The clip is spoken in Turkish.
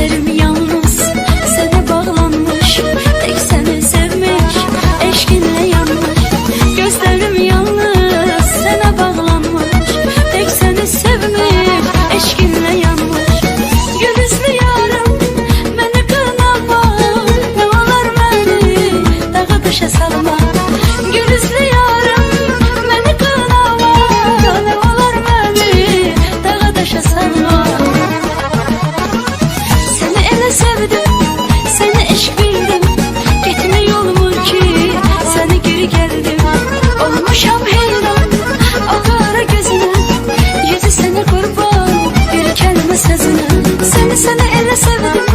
Gözlerim yalnız sana bağlanmış, tek seni sevmiş, eşkinle yanmış. Gözlerim yalnız sana bağlanmış, tek seni sevmiş, eşkinle yanmış. Gülüzlü yarım beni kınama, ne olar beni dağa dışa salma. Gülüzlü yarım beni kınama, ne olar beni dağa dışa salma. Sevdim, seni eşk bildim, gitme yolum ki seni geri geldim. Olmuşam heyran o kara gözüne, yüzü seni kurban bir kelime sözüne. Seni ele sevdim,